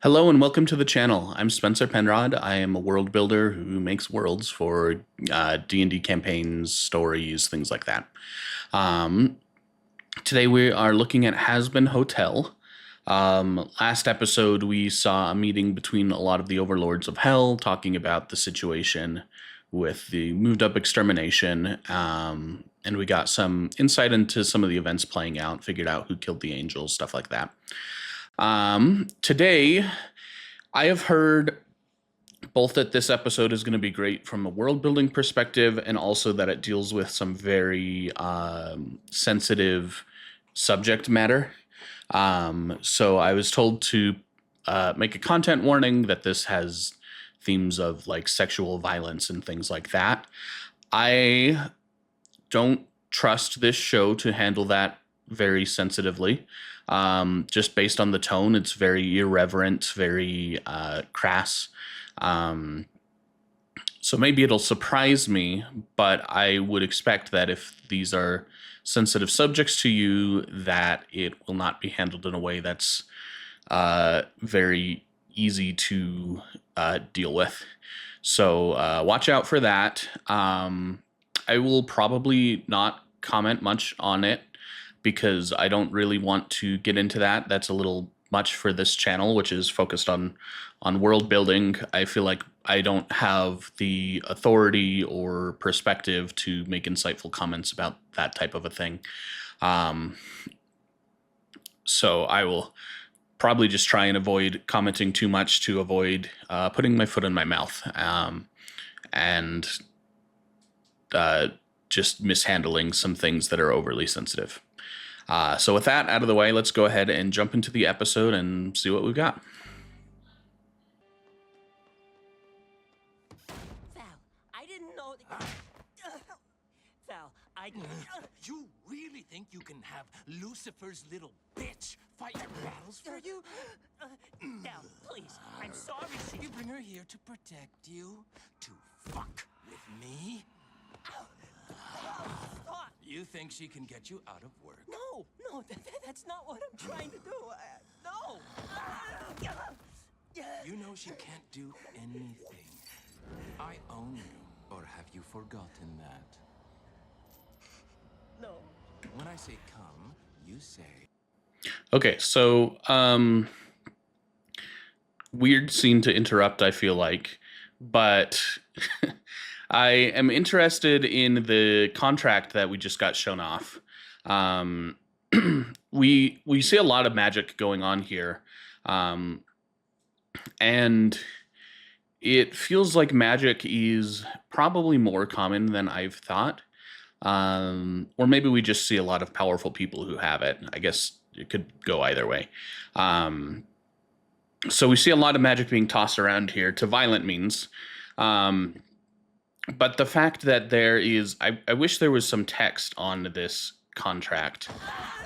Hello and welcome to the channel. I'm Spencer Penrod. I am a world builder who makes worlds for D&D campaigns, stories, things like that. Today we are looking at Hazbin Hotel. Last episode we saw a meeting between a lot of the overlords of hell talking about the situation with the moved up extermination, and we got some insight into some of the events playing out, figured out who killed the angels, stuff like that. Today, I have heard both that this episode is going to be great from a world building perspective, and also that it deals with some very sensitive subject matter. So I was told to make a content warning that this has themes of like sexual violence and things like that. I don't trust this show to handle that very sensitively. Just based on the tone, it's very irreverent, very crass. So maybe it'll surprise me, but I would expect that if these are sensitive subjects to you, that it will not be handled in a way that's very easy to deal with. So watch out for that. I will probably not comment much on it, because I don't really want to get into that. That's a little much for this channel, which is focused on world building. I feel like I don't have the authority or perspective to make insightful comments about that type of a thing. So I will probably just try and avoid commenting too much to avoid putting my foot in my mouth, and just mishandling some things that are overly sensitive. So with that out of the way, let's go ahead and jump into the episode and see what we've got. Val, I didn't know that... Val, You really think you can have Lucifer's little bitch fight your battles for you? Val, please, I'm sorry You bring her here to protect you? To fuck with me? Stop! You think she can get you out of work? No, that's not what I'm trying to do. No! You know she can't do anything. I own you. Or have you forgotten that? No. When I say come, you say... Okay, so weird scene to interrupt, I feel like, but I am interested in the contract that we just got shown off. We see a lot of magic going on here, and it feels like magic is probably more common than I've thought. Or maybe we just see a lot of powerful people who have it. I guess it could go either way. So we see a lot of magic being tossed around here to violent means. But the fact that there is, I wish there was some text on this contract,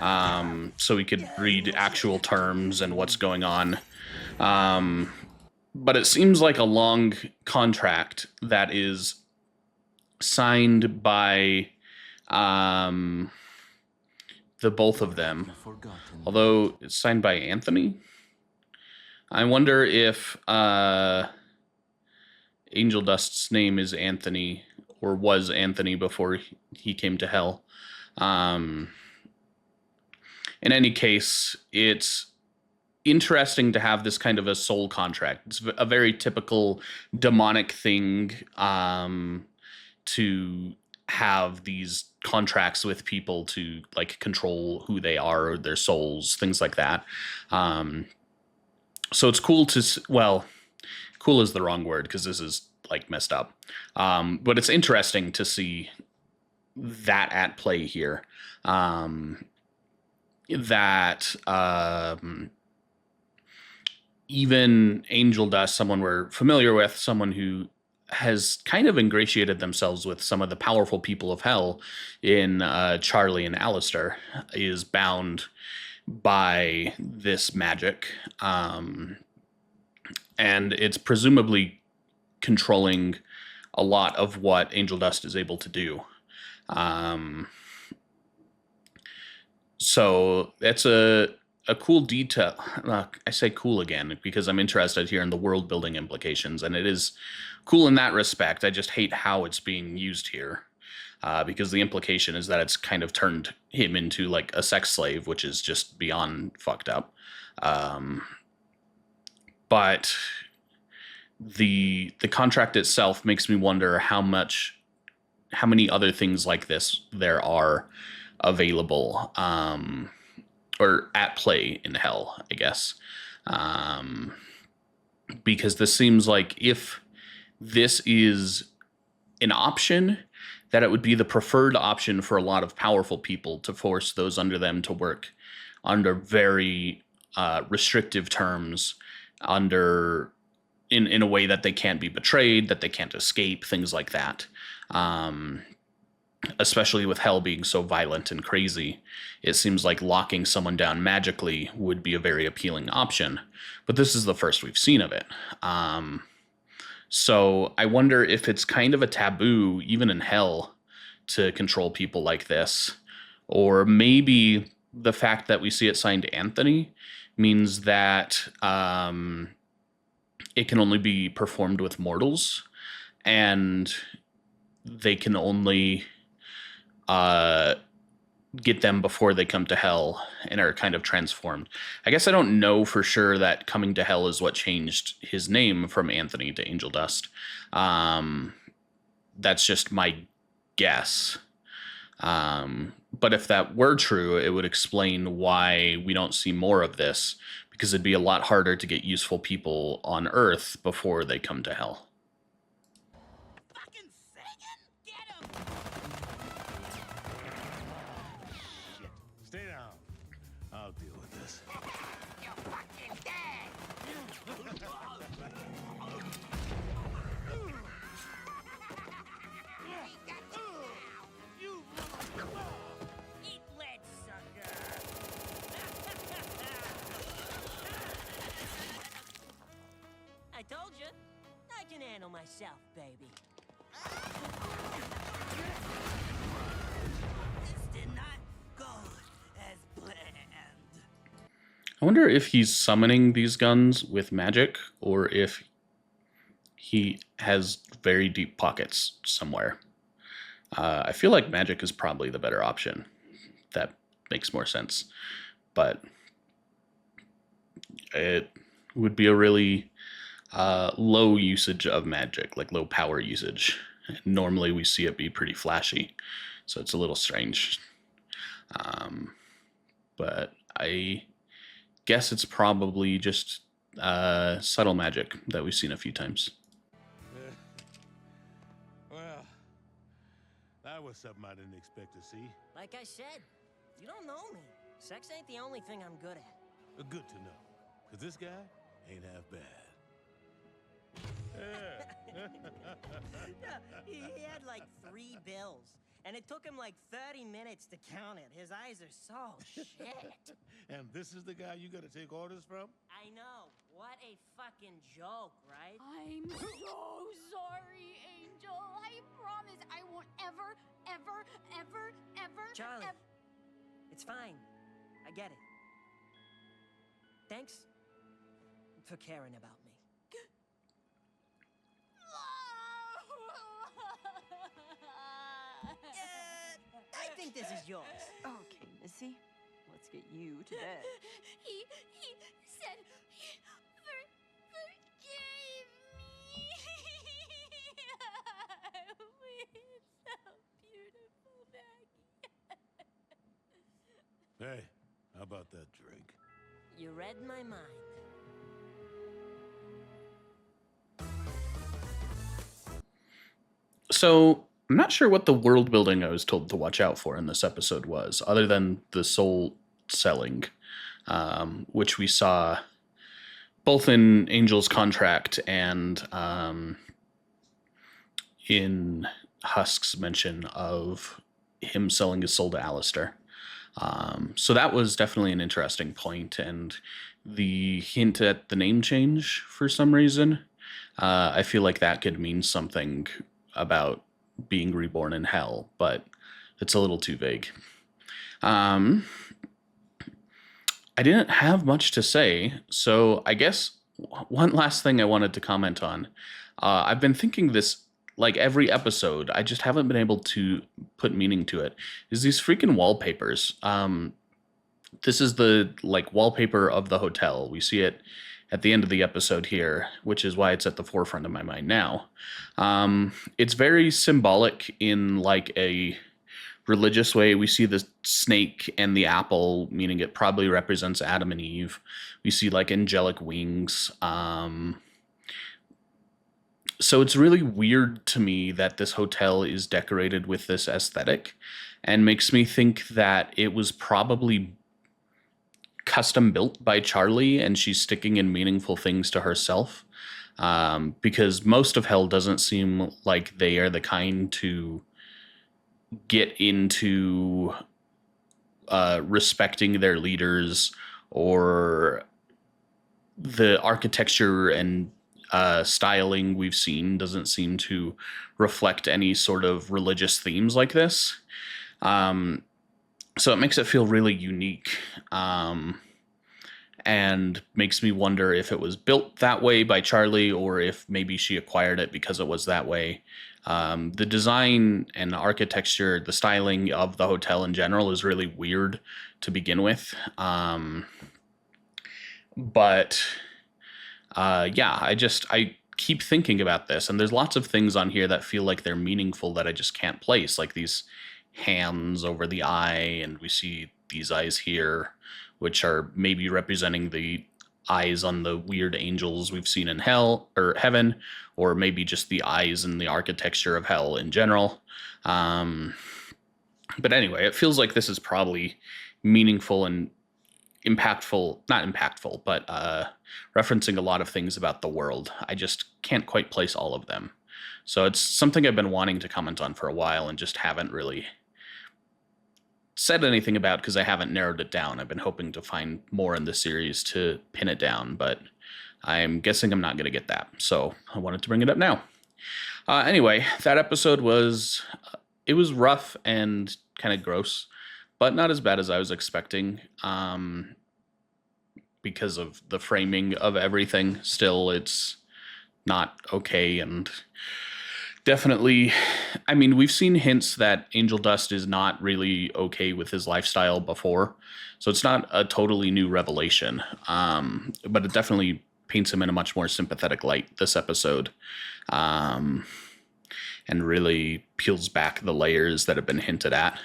so we could read actual terms and what's going on. But it seems like a long contract that is signed by the both of them, although it's signed by Anthony. I wonder if Angel Dust's name is Anthony, or was Anthony before he came to hell. In any case, it's interesting to have this kind of a soul contract. It's a very typical demonic thing, to have these contracts with people to like control who they are, or their souls, things like that. So it's cool to, well, cool is the wrong word because this is like messed up. But it's interesting to see that at play here. That even Angel Dust, someone we're familiar with, someone who has kind of ingratiated themselves with some of the powerful people of hell in Charlie and Alistair, is bound by this magic. And it's presumably controlling a lot of what Angel Dust is able to do. So that's a a cool detail. I say cool again because I'm interested here in the world building implications, and it is cool in that respect. I just hate how it's being used here. Because the implication is that it's kind of turned him into like a sex slave, which is just beyond fucked up. But the contract itself makes me wonder how many other things like this there are available, or at play in hell, I guess. Because this seems like if this is an option, that it would be the preferred option for a lot of powerful people to force those under them to work under very restrictive terms, in a way that they can't be betrayed, that they can't escape, things like that. Especially with hell being so violent and crazy, it seems like locking someone down magically would be a very appealing option. But this is the first we've seen of it. So I wonder if it's kind of a taboo, even in hell, to control people like this. Or maybe the fact that we see it signed Anthony means that it can only be performed with mortals, and they can only get them before they come to hell and are kind of transformed. I guess I don't know for sure that coming to hell is what changed his name from Anthony to Angel Dust. That's just my guess. But if that were true, it would explain why we don't see more of this, because it'd be a lot harder to get useful people on Earth before they come to hell. Fucking singing? Get him! Shit. Stay down. I'll deal with this. You're fucking dead! Eat lead, sucker! I told you, I can handle myself, baby. This did not go as planned. I wonder if he's summoning these guns with magic, or if he has very deep pockets somewhere. I feel like magic is probably the better option. That makes more sense. But it would be a really low usage of magic, like low power usage. Normally we see it be pretty flashy, so it's a little strange. But I guess it's probably just subtle magic that we've seen a few times. Well, that was something I didn't expect to see. Like I said, you don't know me. Sex ain't the only thing I'm good at. Good to know, because this guy ain't half bad. Yeah, he had like 3 bills, and it took him like 30 minutes to count it. His eyes are so shit. And this is the guy you gotta take orders from? I know. What a fucking joke, right? I'm so sorry, Angel. I promise I won't ever, Charlie, it's fine. I get it. Thanks for caring about me. I think this is yours. Okay, Missy, let's get you to bed. He said he forgave me. It's so beautiful, Maggie. Hey, how about that drink? You read my mind. So I'm not sure what the world building I was told to watch out for in this episode was, other than the soul selling, which we saw both in Angel's contract and in Husk's mention of him selling his soul to Alistair. So that was definitely an interesting point, and the hint at the name change for some reason, I feel like that could mean something about being reborn in hell, but it's a little too vague. I didn't have much to say, so I guess one last thing I wanted to comment on. I've been thinking this like every episode. I just haven't been able to put meaning to it. Is these freaking wallpapers? This is the like wallpaper of the hotel. We see it at the end of the episode here, which is why it's at the forefront of my mind now. It's very symbolic in like a religious way. We see the snake and the apple, meaning it probably represents Adam and Eve. We see like angelic wings. So it's really weird to me that this hotel is decorated with this aesthetic, and makes me think that it was probably custom built by Charlie and she's sticking in meaningful things to herself. Because most of hell doesn't seem like they are the kind to get into respecting their leaders, or the architecture and styling we've seen doesn't seem to reflect any sort of religious themes like this. So it makes it feel really unique, and makes me wonder if it was built that way by Charlie, or if maybe she acquired it because it was that way. The design and the architecture, the styling of the hotel in general is really weird to begin with. But yeah, I keep thinking about this, and there's lots of things on here that feel like they're meaningful that I just can't place, like these hands over the eye, and we see these eyes here, which are maybe representing the eyes on the weird angels we've seen in hell or heaven, or maybe just the eyes in the architecture of hell in general. But anyway, it feels like this is probably meaningful and impactful, not impactful, but referencing a lot of things about the world. I just can't quite place all of them. So it's something I've been wanting to comment on for a while and just haven't really said anything about because I haven't narrowed it down. I've been hoping to find more in the series to pin it down, but I'm guessing I'm not going to get that. So I wanted to bring it up now. Anyway, that episode was, it was rough and kind of gross, but not as bad as I was expecting, because of the framing of everything. Still, it's not okay, and definitely, I mean, we've seen hints that Angel Dust is not really okay with his lifestyle before, so it's not a totally new revelation, but it definitely paints him in a much more sympathetic light this episode, and really peels back the layers that have been hinted at,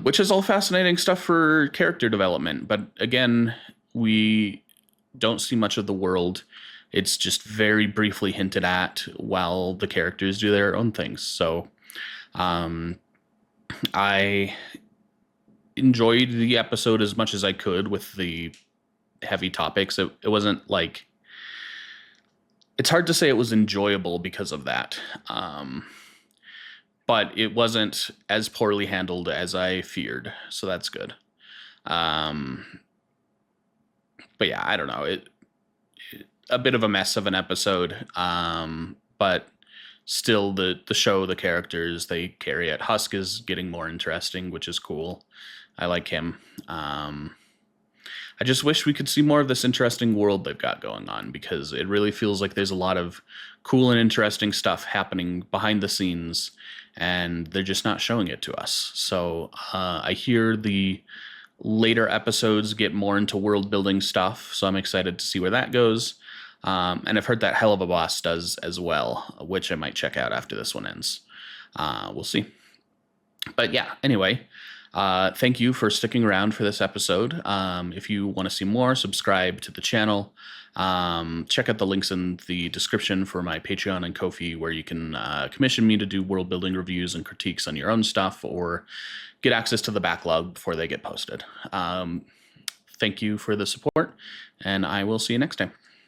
which is all fascinating stuff for character development. But again, we don't see much of the world. It's just very briefly hinted at while the characters do their own things. So I enjoyed the episode as much as I could with the heavy topics. It wasn't like, it's hard to say it was enjoyable because of that. But it wasn't as poorly handled as I feared. So that's good. But yeah, I don't know. A bit of a mess of an episode, but still the show, the characters, they carry it. Husk is getting more interesting, which is cool. I like him. I just wish we could see more of this interesting world they've got going on, because it really feels like there's a lot of cool and interesting stuff happening behind the scenes, and they're just not showing it to us. So I hear the later episodes get more into world building stuff, so I'm excited to see where that goes. And I've heard that Hell of a Boss does as well, which I might check out after this one ends. We'll see. But yeah, anyway, thank you for sticking around for this episode. If you want to see more, subscribe to the channel. Check out the links in the description for my Patreon and Ko-fi, where you can commission me to do world building reviews and critiques on your own stuff, or get access to the backlog before they get posted. Thank you for the support, and I will see you next time.